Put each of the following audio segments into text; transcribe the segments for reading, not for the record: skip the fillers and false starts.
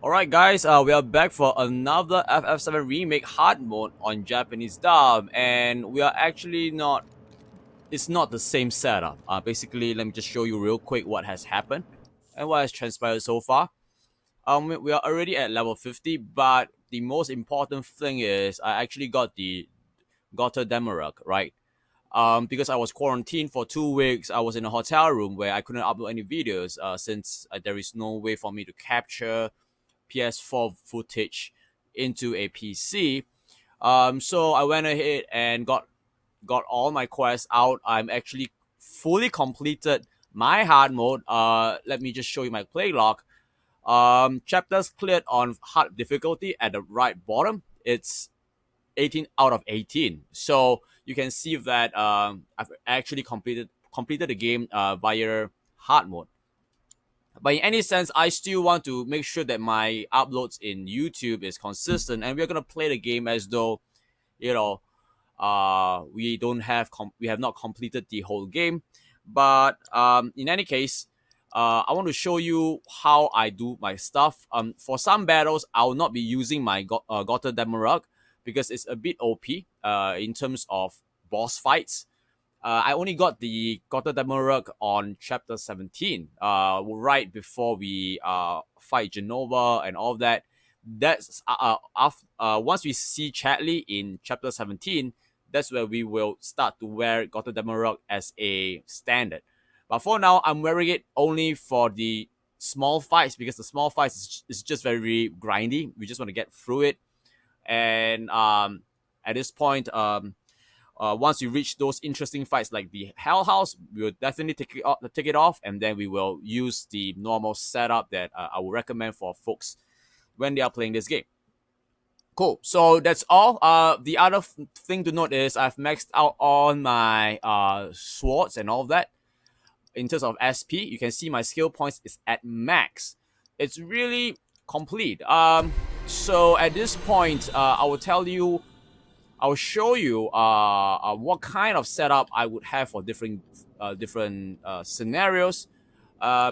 Alright guys, we are back for another FF7 remake hard mode on Japanese dub, and we are actually not, it's not the same setup. Basically, let me just show you real quick what has happened and what has transpired so far. We are already at level 50, but the most important thing is I actually got the Gotha Demerag, right? Because I was quarantined for 2 weeks, I was in a hotel room where I couldn't upload any videos since there is no way for me to capture PS4 footage into a PC. So I went ahead and got all my quests out. I'm actually fully completed my hard mode. Let me just show you my play log. Chapters cleared on hard difficulty at the right bottom. It's 18 out of 18. So you can see that I've actually completed the game via hard mode. But in any sense, I still want to make sure that my uploads in YouTube is consistent, and we're gonna play the game as though, you know, we have not completed the whole game. But in any case, I want to show you how I do my stuff. For some battles, I will not be using my Gotha Demerag because it's a bit OP in terms of boss fights. I only got the Gotha Demerag on chapter 17, right before we fight Genova and all that. That's once we see Chadley in chapter 17, that's where we will start to wear Gotha Demerag as a standard. But for now, I'm wearing it only for the small fights because the small fights is just very grindy. We just want to get through it. And at this point, once we reach those interesting fights like the Hell House, we will definitely take it off, and then we will use the normal setup that I would recommend for folks when they are playing this game. Cool. So that's all. The other thing to note is I've maxed out on my swords and all of that. In terms of SP, you can see my skill points is at max. It's really complete. So at this point, I will show you what kind of setup I would have for different scenarios.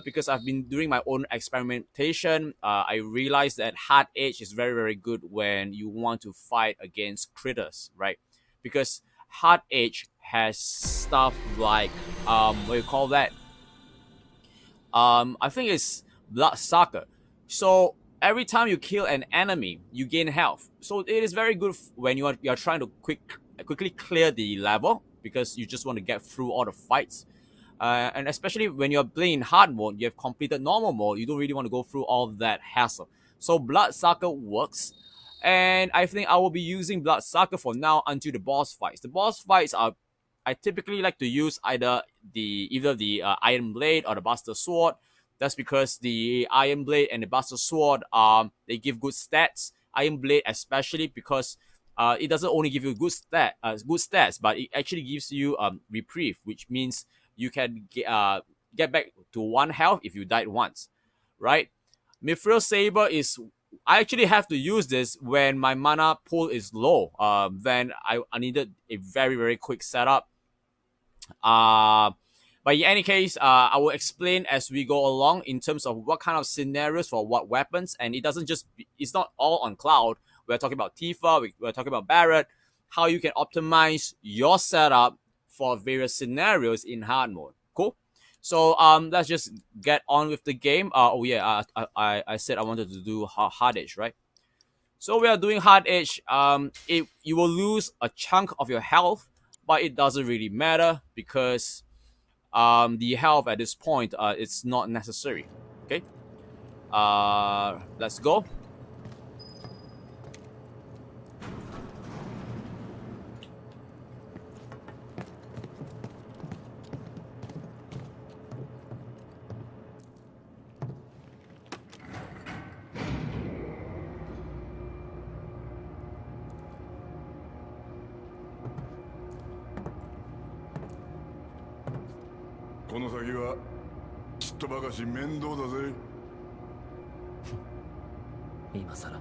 Because I've been doing my own experimentation, I realized that hard edge is very good when you want to fight against critters, right? Because hard edge has stuff like what do you call that? I think it's blood sucker. So every time you kill an enemy, you gain health. So it is very good when you are trying to quickly clear the level because you just want to get through all the fights. And especially when you're playing hard mode, you have completed normal mode, you don't really want to go through all that hassle. So Bloodsucker works, and I think I will be using Bloodsucker for now until the boss fights. The boss fights are, I typically like to use either the Iron Blade or the Buster Sword. That's because the Iron Blade and the Buster Sword they give good stats. Iron Blade especially because it doesn't only give you good stats, but it actually gives you reprieve, which means you can get back to 1 health if you died once, right? Mithril Saber is, I actually have to use this when my mana pool is low. Then I needed a very quick setup. Uh, but in any case, I will explain as we go along in terms of what kind of scenarios for what weapons, and it's not all on Cloud. We're talking about Tifa, we're talking about Barret, how you can optimize your setup for various scenarios in hard mode. Cool. So let's just get on with the game. Oh yeah, I said I wanted to do hard edge, right? So we are doing hard edge. You will lose a chunk of your health, but it doesn't really matter because the health at this point it's not necessary. Okay. Let's go. この先はちっとばかし面倒だぜ。今さら。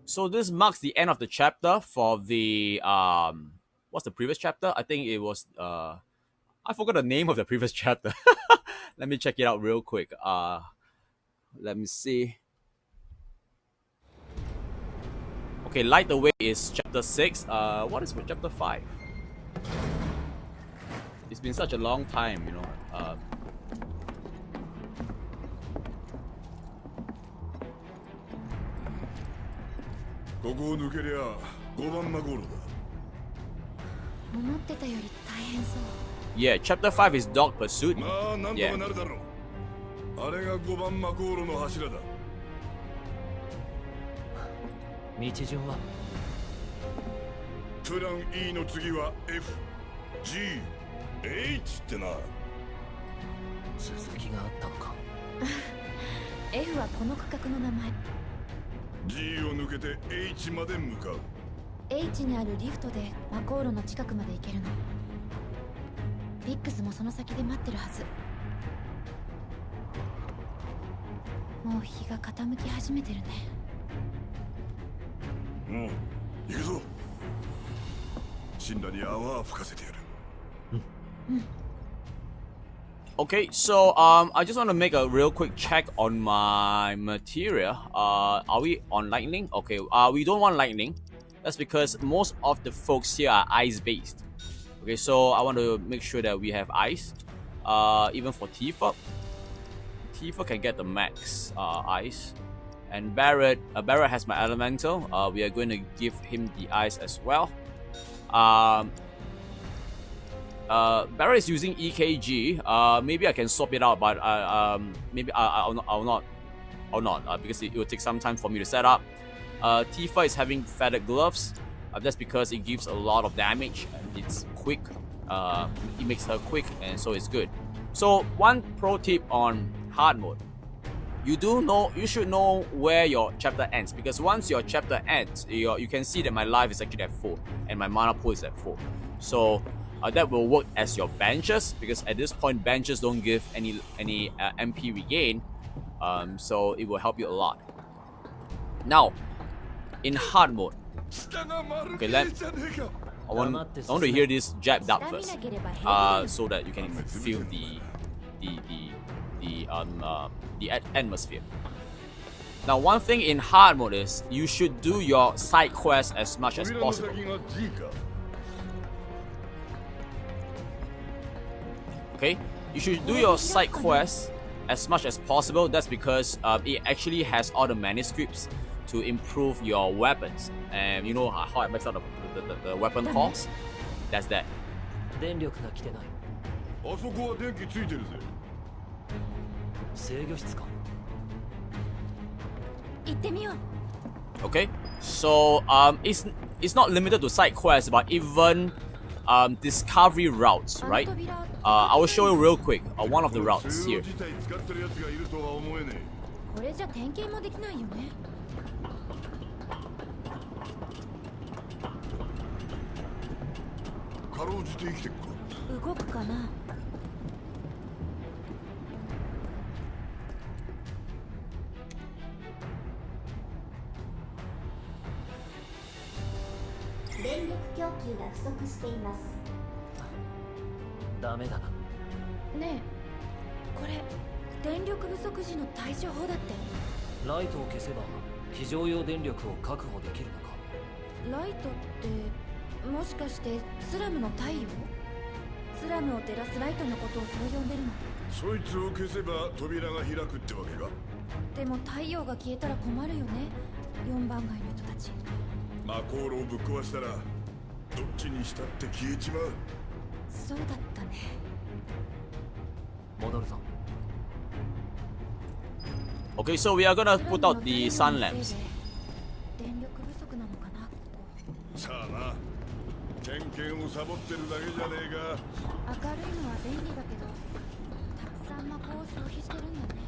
So this marks the end of the chapter for the what's the previous chapter? I think it was I forgot the name of the previous chapter. Let me check it out real quick. Let me see. Okay, Light the Way is chapter 6. What is chapter 5? It's been such a long time, you know. ここを抜けりゃ5番マゴールだ。思ってたより大変そう。Yeah, chapter 5 is Dog Pursuit. まあなんとかなるだろう。あれが5番マゴールの柱だ。道順はプラン E の次は F、G、H ってな。続きがあったのか。F はこの区画の名前。 G を抜けて H まで向かう。 H にあるリフトでマコーロの近くまで行けるの。ビックスもその先で待ってるはず。もう日が傾き始めてるね。行くぞ。神羅に泡は吹かせてやる。Okay, so I just want to make a real quick check on my material. Are we on lightning? Okay, we don't want lightning. That's because most of the folks here are ice based. Okay, so I want to make sure that we have ice. Even for Tifa, Tifa can get the max ice. And Barrett has my elemental. We are going to give him the ice as well. Barrett is using EKG. Maybe I can swap it out, but maybe I'll not because it will take some time for me to set up. Tifa is having feathered gloves. That's because it gives a lot of damage and it's quick. It makes her quick, and so it's good. So one pro tip on hard mode. You should know where your chapter ends, because once your chapter ends, you can see that my life is actually at 4 and my mana pool is at 4. So that will work as your benches, because at this point benches don't give any MP regain, so it will help you a lot. Now, in hard mode, okay, I want to hear this jabbed up first, so that you can feel the atmosphere. Now, one thing in hard mode is you should do your side quests as much as possible. Okay, you should do your side quests as much as possible. That's because it actually has all the manuscripts to improve your weapons, and you know how it makes out the weapon cost. That's that. 電力が来てない。あそこは電気ついてるぜ。制御室か。行ってみよう。 Okay, so it's not limited to side quests, but even discovery routes, right? I will show you real quick one of the routes here. これじゃ点検もできないよね。かろうじて生きてっか。動くかな。電力供給が不足しています。ダメだな。ねえ、これ電力不足時の対処法だって。ライトを消せば非常用電力を確保できるのか。ライトってもしかしてスラムの太陽？スラムを照らすライトのことをそう呼んでるの。そいつを消せば扉が開くってわけか。でも太陽が消えたら困るよね。4番街の人たち。マコールをぶっ壊したらどっちにしたって消えちまう。そうだったね。戻るぞ。Okay, so we are gonna put out the sun lamps. 電力不足なのかな。さあな、点検をサボってるだけじゃねえか。明るいのは便利だけど、たくさん魔法を消費してるんだね。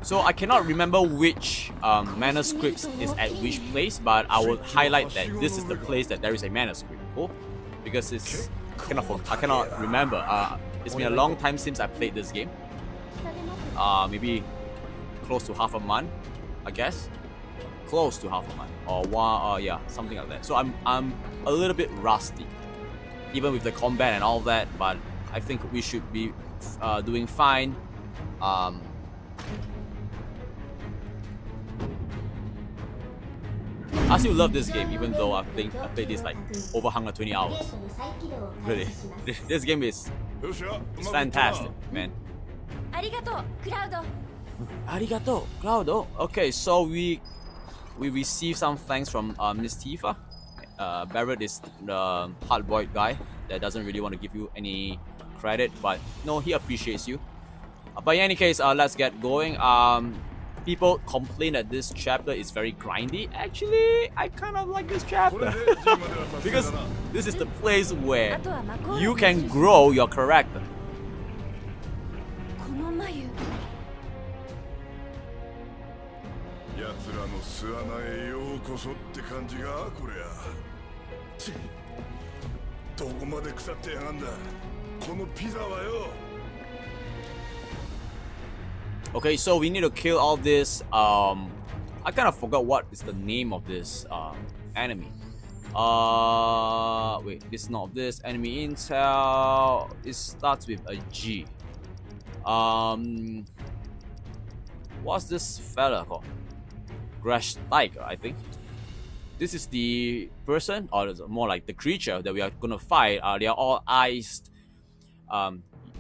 So I cannot remember which manuscripts is at which place, but I will highlight that this is the place that there is a manuscript. Oh, because I cannot remember. It's been a long time since I played this game. Maybe close to half a month, I guess. close to half a month, or one, yeah, something like that. So I'm a little bit rusty, even with the combat and all that. But I think we should be doing fine. I still love this game, even though I think I played this like over 120 hours. Really, this game is fantastic, man. ありがとうクラウド Arigato, Claudio. Okay, so we received some thanks from Miss Tifa. Barrett is the hard-boiled guy that doesn't really want to give you any credit, but no, he appreciates you. But in any case, let's get going. People complain that this chapter is very grindy. Actually, I kind of like this chapter because this is the place where you can grow your character. この眉奴らの巣穴へようこそって感じがこりゃ。ちどこまで腐ってやがんだこのピザはよ。 Okay, so we need to kill all this. I kind of forgot what is the name of this enemy. Wait, this is not this enemy intel. It starts with a G. What's this fella called? Grash Tiger, I think. This is the person, or more like the creature that we are gonna fight. They are all iced.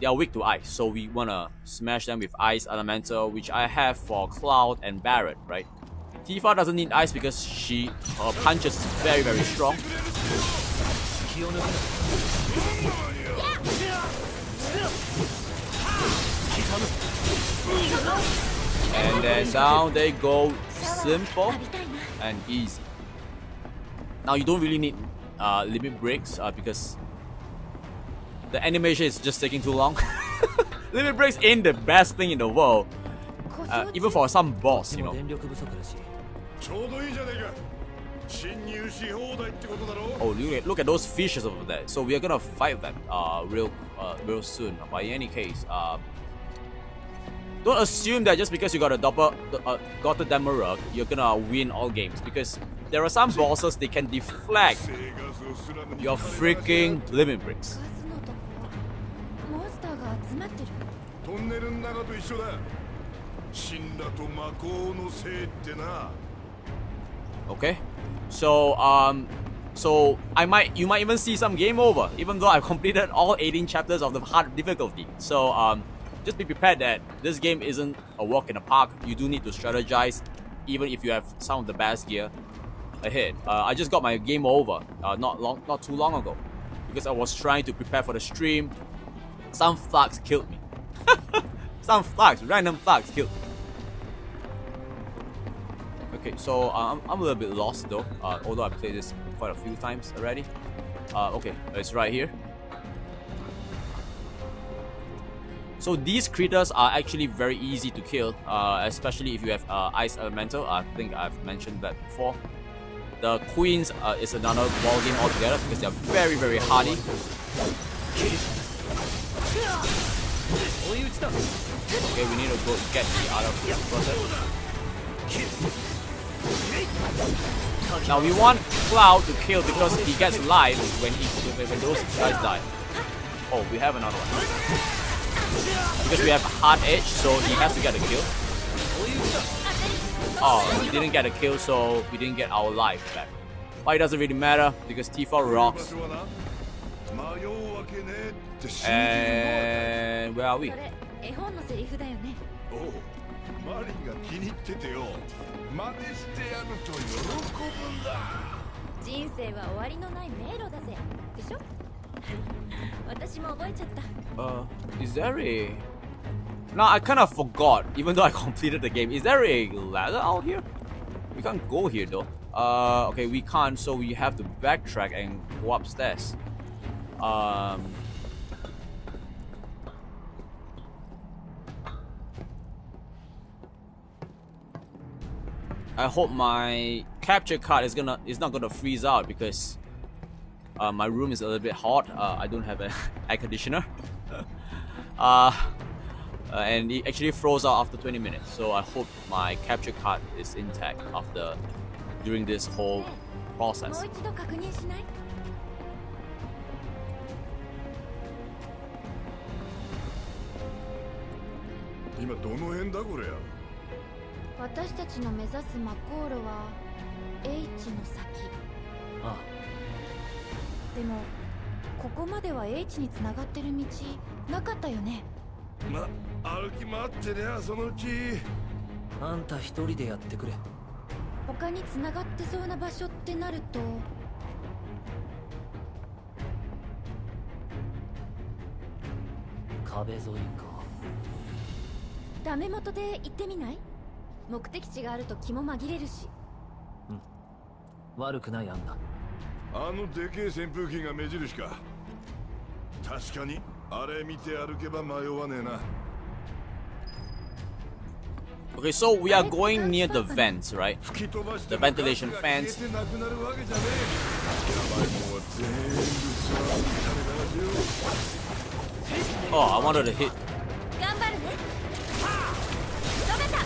They are weak to ice, so we wanna smash them with ice elemental, which I have for Cloud and Barrett, right? Tifa doesn't need ice because her punches is very very strong. And then down they go, simple and easy. Now you don't really need limit breaks because the animation is just taking too long. Limit breaks ain't the best thing in the world, even for some boss, you know. ちょうどいいじゃねえか。侵入し放題ってことだろ。 Oh, look at those fishes over there. So we are gonna fight them real soon. But in any case, don't assume that just because you got a got a Demerug, you're gonna win all games, because there are some bosses they can deflect your freaking limit breaks. ガスのとこモンスターが集まってるトンネルの中と一緒だ。死んだと魔法のせいってな。 Okay, so you might even see some game over, even though I've completed all 18 chapters of the hard difficulty. So just be prepared that this game isn't a walk in the park. You do need to strategize, even if you have some of the best gear ahead. I just got my game over not too long ago, because I was trying to prepare for the stream. Some thugs killed me. Some thugs, random thugs killed me. Okay, so I'm a little bit lost though, although I played this quite a few times already. Okay, it's right here. So these critters are actually very easy to kill, especially if you have Ice Elemental. I think I've mentioned that before. The Queens is another ball game altogether because they are very very hardy. Okay, we need to go get the other person. Now we want Cloud to kill because he gets life when those guys die. Oh, we have another one. Because we have hard edge, so he has to get a kill. Oh, he didn't get a kill, so we didn't get our life back. But it doesn't really matter because Tifa rocks. And where are we? それ絵本のセリフだよねおう、マリンが気に入っててよ。真似してやると喜ぶんだ。人生は終わりのない迷路だぜでしょ私も覚えちゃった Is there a... Now I kind of forgot, even though I completed the game. Is there a ladder out here? We can't go here though. Okay, we can't, so we have to backtrack and go upstairs. I hope my capture card is not gonna freeze out because my room is a little bit hot. I don't have an air conditioner. And it actually froze out after 20 minutes. So I hope my capture card is intact after during this whole も process. う一度確認しない？今どの辺だこれや。私たちの目指すマコールは H の先。あでもここまでは H につながってる道なかったよね。歩き回ってりゃそのうち。あんた一人でやってくれ。他につながってそうな場所ってなると、壁沿いか。ダメ元で行ってみない？目的地があると気も紛れるし。悪くない案だ。あのでけえ扇風機が目印か。確かにあれ見て歩けば迷わねえな。 Okay, so we are going near the vents, right? 吹き飛ばして The ventilation fans. 消えてなくなるわけじゃねえ。やばいもんは全部さ、垂れ流しよ。 Oh, I wanted to hit. 頑張るね。止めた。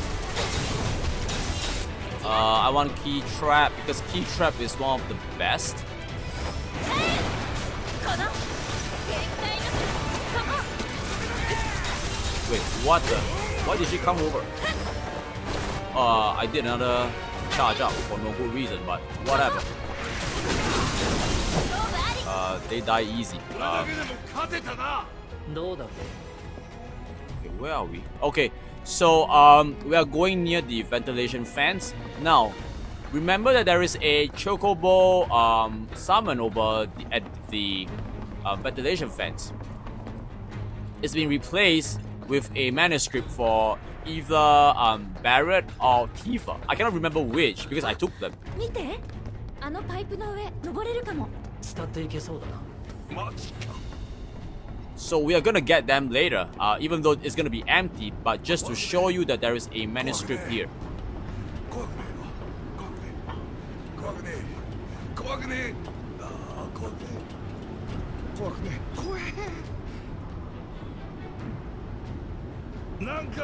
I want key trap because key trap is one of the best. この限界のそこ。 Wait, what the? Why did she come over? I did another charge up for no good reason, but whatever. They die easy. これだけでも勝てたな。どうだろ Okay, where are we? Okay, so we are going near the ventilation fans. Now, remember that there is a chocobo summon over at the ventilation fans. It's been replaced with a manuscript for either Barrett or Tifa. I cannot remember which because I took them. 見て、あのパイプの上登れるかも。う。伝っていけそうだな。マジか。 So we are gonna get them later, even though it's gonna be empty, but just to show you that there is a manuscript here. 怖くねえわ。怖くねえ。怖くねえ。ああ、怖くねえ。怖くねえ。怖え。なんか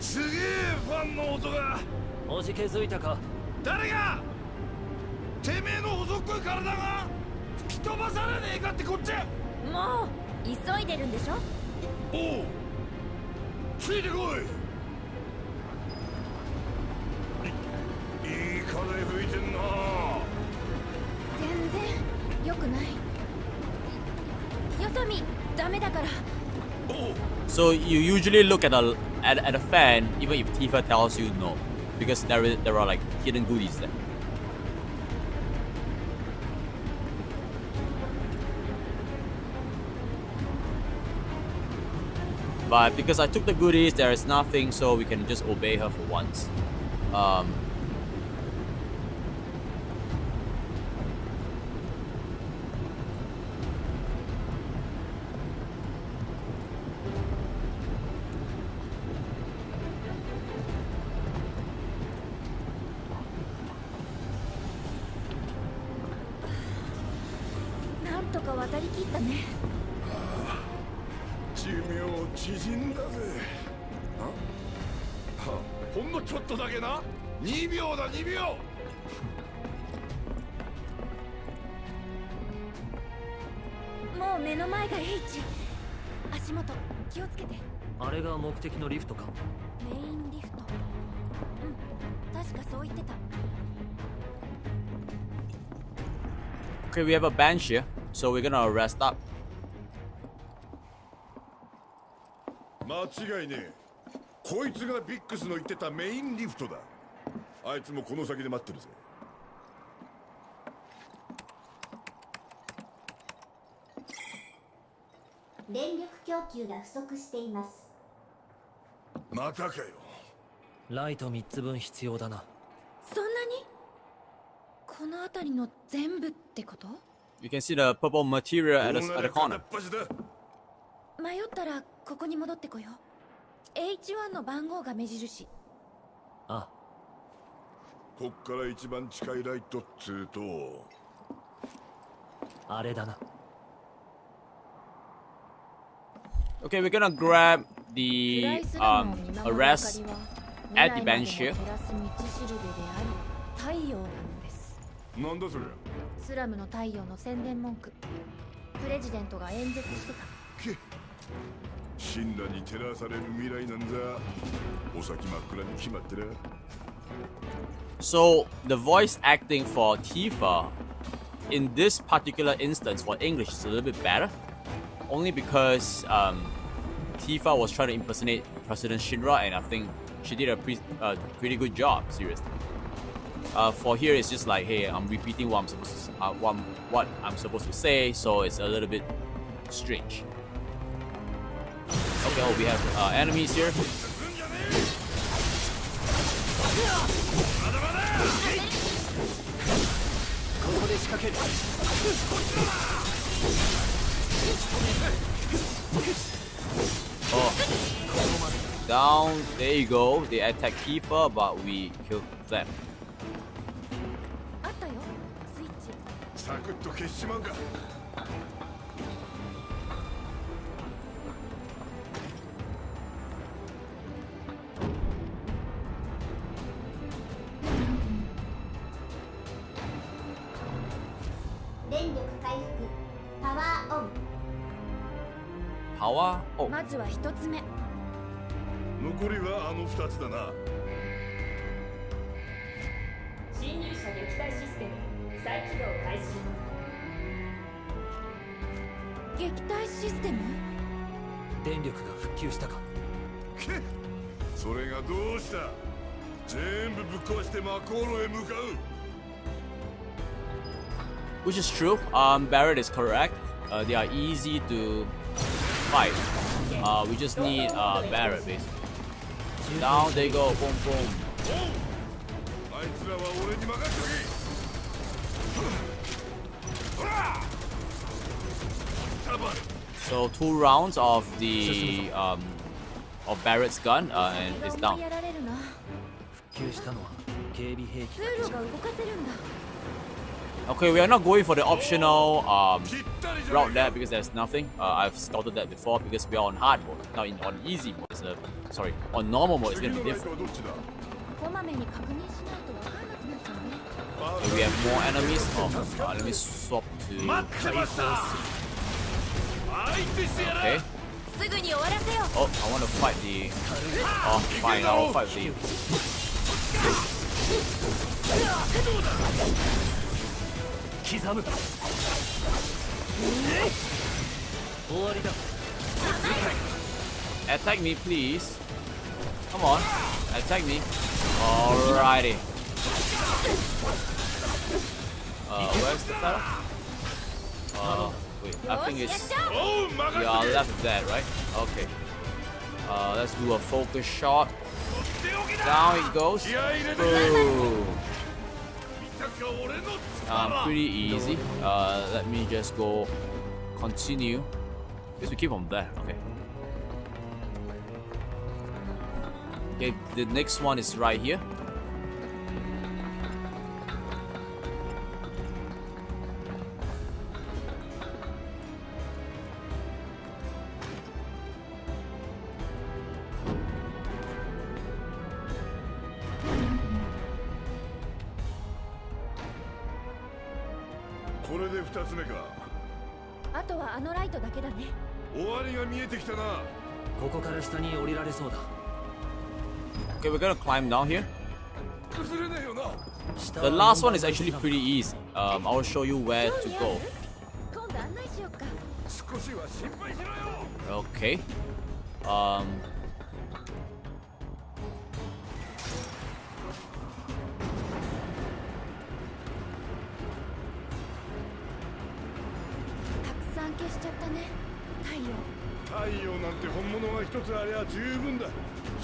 すげえファンの音が。おじけづいたか。誰が？てめえの細っこい体が吹き飛ばされねえかってこっちゃ。もう急いでるんでしょ。おう、ついてこい。いい風吹いてんな。全然良くない。よそ見ダメだから。おう。 So you usually look at a fan, even if Tifa tells you no, because there are like hidden goodies there. But because I took the goodies, there is nothing, so we can just obey her for once. Nah, なんとか渡りきったね。寿命縮んだぜ。ほんのちょっとだけな。2秒だ、2秒。もう目の前が H。足元気をつけて。あれが目的のリフトか。メインリフト。確かそう言ってた。Okay, we have a bench here, so we're gonna rest up. 間違いねえ。こいつがビックスの言ってたメインリフトだ。あいつもこの先で待ってるぜ。電力供給が不足しています。またかよ。ライト3つ分必要だな。そんなに？この辺りの全部ってこと？ You can see the purple material at the corner. 迷ったらここに戻ってこよう。H1 の番号が目印。あ、こっから一番近いライトっつうとあれだな。Okay, we're gonna grab the arrest at the bench here. 太陽なんです。なんだそりゃ。スラムの太陽の宣伝文句。プレジデントが演説してた。け神羅に照らされる未来なんざお先真っ暗に決まってら。 So the voice acting for Tifa in this particular instance for English is a little bit better, only because Tifa was trying to impersonate President Shinra, and I think she did a pretty good job. Seriously. For here, it's just like, hey, I'm repeating what I'm supposed to say, so it's a little bit strange. Okay, oh, we have enemies here. Oh, down. There you go. They attack Tifa, but we killed them. あったよ、スイッチ。サクッと消しちまうか。電力回復パワーオン。 Power. Oh, まずは一つ目。残りはあの2つだな。侵入者撃退システム再起動開始。撃退システム？電力が復旧したか。けそれがどうした。全部ぶっ壊してマコーロへ向かう。 which is true. Barrett is correct. They are easy to fight. We just need Barrett basically. Down they go. Boom, boom. あいつらは俺に任せとけ。 So 2 rounds of the of Barrett's gun, and it's 気 down. がやられるな。復旧したのは警備兵器通路が動かせるんだ。 Okay, we are not going for the optional route there because there's nothing. I've scouted that before because we are on hard mode. Now on easy mode, sorry, on normal mode it's 次 gonna の be ライト different. はどっちだ。こまめに確認しないとわかんなくなっちゃうね。 Okay, we have more enemies. Oh, let me swap to. Okay. すぐに終わらせよう。 Oh, I want to fight the. Oh, fine. I will fight the. 刻む。終わりだ。 Attack me, please. Come on, attack me. Alrighty. Where's the fella? Wait, I think it's. Yeah, left of that, right? Okay. Let's do a focus shot. Down it goes. Boom. Pretty easy. Let me just go. Continue. Guess we keep on there. Okay. Okay, the next one is right here.これで2つ目か。あとはあのライトだけだね。終わりが見えてきたな。ここから下に降りられそうだ。 Okay, we're gonna climb down here. 崩れねえよな。 The last one is actually pretty easy. I'll show you where to go. 今度案内しようか。少しは心配しろよ。 Okay. たくさん消しちゃったね。太陽。太陽なんて本物が一つありゃ十分だ。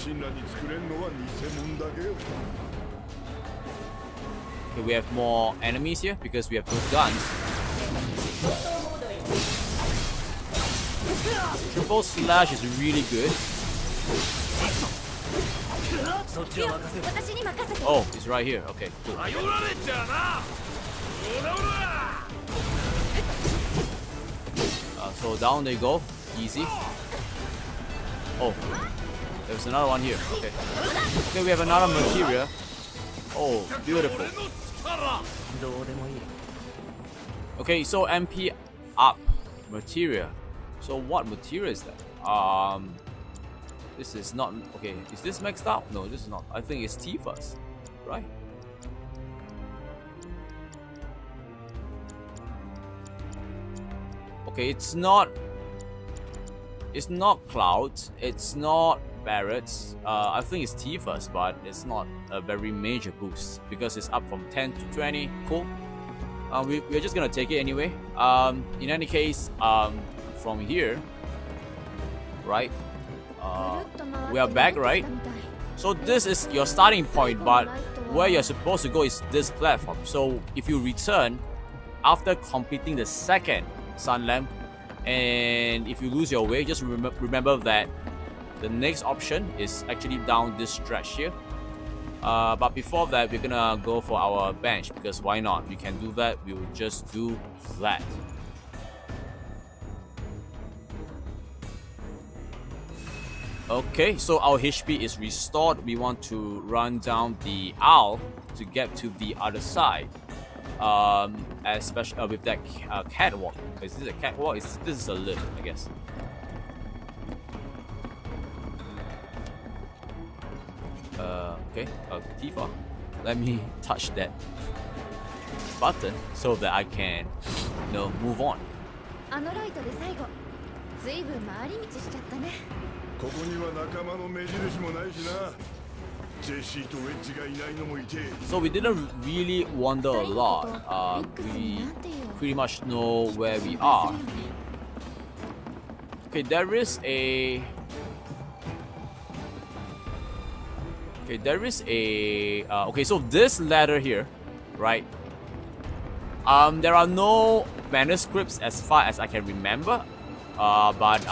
神羅に作れんのは偽物だけよ。 Okay, we have more enemies here because we have those guns. Triple slash is really good. そっちを任せる。私に任せて。 Oh, it's right here. Okay, cool. 頼られちゃな。おらおら。So down they go. Easy. Oh, there's another one here. Okay. Okay, we have another materia. Oh, beautiful. どうでもいい。 Okay, so MP up material. So what material is that? This is not okay. Is this maxed out? No, this is not. I think it's T first, right? Okay, it's not. It's not clouds. It's not Barrett's. I think it's T first, but it's not a very major boost because it's up from 10 to 20. Cool. We're just gonna take it anyway. In any case, from here, right? We are back, right? So this is your starting point, but where you're supposed to go is this platform. So if you return after completing the second sun lamp, and if you lose your way, just remember that the next option is actually down this stretch here. But before that, we're gonna go for our bench because why not? We can do that. We will just do that. Okay, so our HP is restored. We want to run down the owl to get to the other side. Especially with that catwalk. Is this a catwalk? This is a lift, I guess. Okay, Tifa, let me touch that button so that I can, move on. あのライトで最後ずいぶん回り道しちゃったね。ここには仲間の目印もないしな。ジェシーとウェッジがいないのもいて。 So we didn't really wander a lot. We pretty much know where we are. Okay, there is a. Okay, there is a. Okay, so this ladder here, right? There are no manuscripts as far as I can remember. But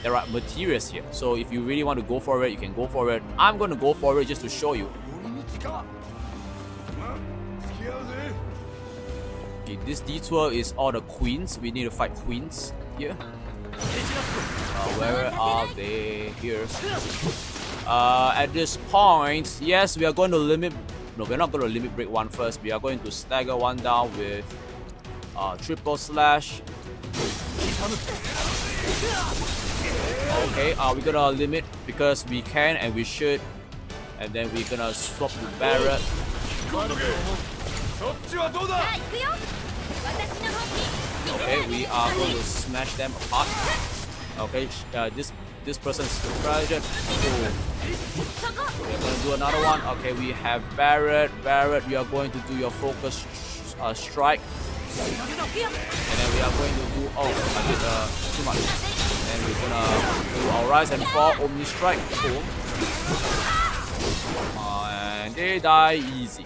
there are materials here. So if you really want to go for it, you can go for it. I'm going to go for it just to show you. Okay, this detour is all the queens. We need to fight queens here. Where are they? Here. At this point, yes, we are going to limit. No, we're not going to limit break one first. We are going to stagger one down with triple slash. Okay, we're gonna limit because we can and we should, and then we're gonna swap to Barrett. Okay, we are going to smash them apart. Okay, this person's project. We're gonna do another one. Okay, we have Barrett. Barrett, you are going to do your focus strike. And then we are going to do I did too much. And we're gonna do our rise and fall Omni strike. Cool. And they die easy.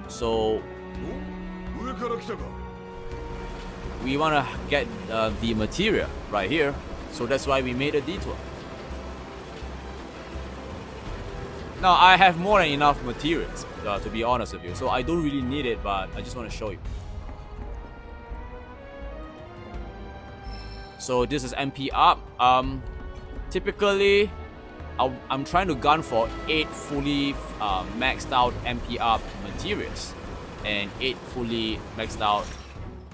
So we wanna get the material right here. So that's why we made a detour. Now I have more than enough materials, to be honest with you, so I don't really need it, but I just want to show you. So this is MP up. Typically, I'm trying to gun for 8 fully maxed out MP up materials and 8 fully maxed out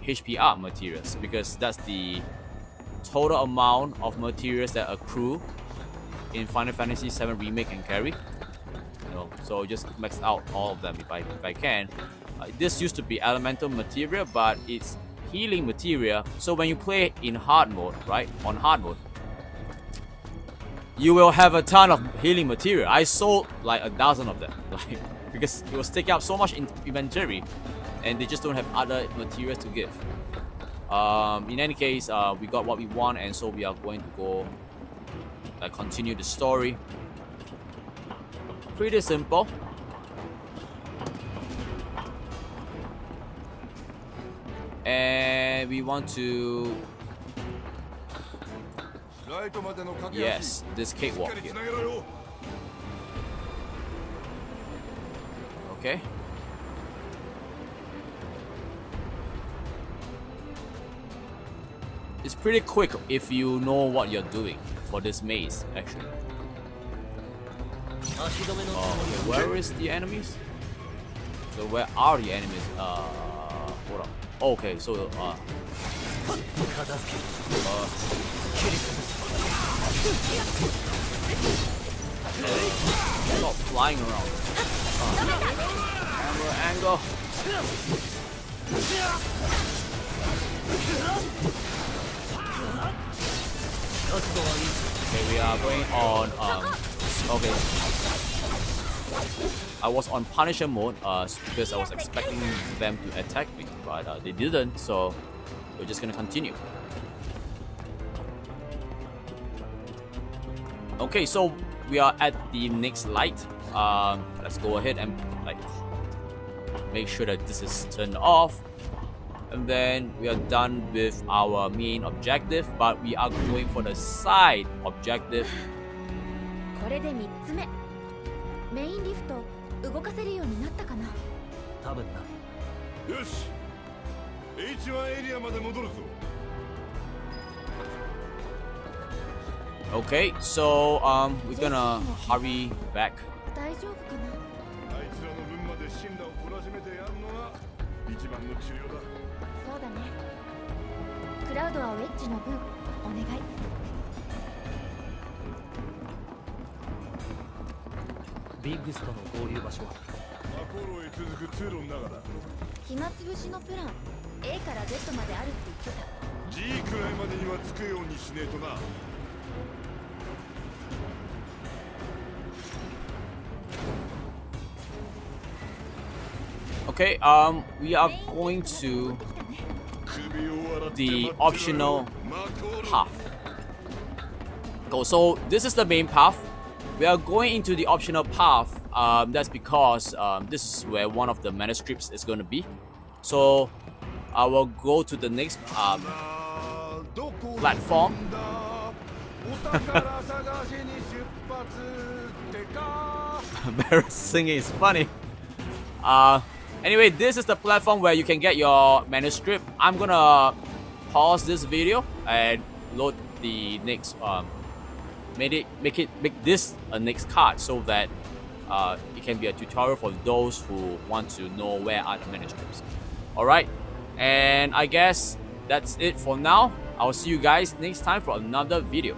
HP up materials because that's the total amount of materials that accrue in Final Fantasy 7 Remake and Carry. So just max out all of them if I can. This used to be elemental material, but it's healing material. So when you play in hard mode, right? On hard mode, you will have a ton of healing material. I sold like 1,000 of them, like because it was taking up so much inventory, and they just don't have other materials to give. In any case, we got what we want, and so we are going to go continue the story. Pretty simple. And we want to... Yes, this cakewalk here. Okay. It's pretty quick if you know what you're doing for this maze, actually. 足止めのつも Okay, りだ where is the enemies? So where are the enemies? Hold up. Okay, so 片付ける stop flying around. Angle. Okay, we are going on. Okay. I was on Punisher mode because I was expecting them to attack me, but they didn't, so we're just gonna continue. Okay, so we are at the next light. Let's go ahead and like make sure that this is turned off, and then we are done with our main objective, but we are going for the side objective. これで3つ目。メインリフト動かせるようになったかな。多分なよし H1 エリアまで戻るぞ Okay, so we're gonna hurry back. 大丈夫かな。あいつらの分まで死んだを懲らしめてやるのが一番の治療だそうだね。クラウドはウェッジの分お願い。ビッグスとの合流場所はマコーロへ続く通路の中だ暇つぶしのプラン A から Z まであるって言ってた。 G くらいまでには着くようにしねえとな Okay, we are going to 首を洗って the 待ってろよ optional マコーロ path. So this is the main path. We are going into the optional path. That's because this is where one of the manuscripts is going to be. So I will go to the next platform. お宝探しに出発ってか Barrett singing is funny. Anyway, this is the platform where you can get your manuscript. I'm gonna pause this video and load the next make this a next card so that it can be a tutorial for those who want to know where are the manuscripts. Alright, and I guess that's it for now. I'll see you guys next time for another video.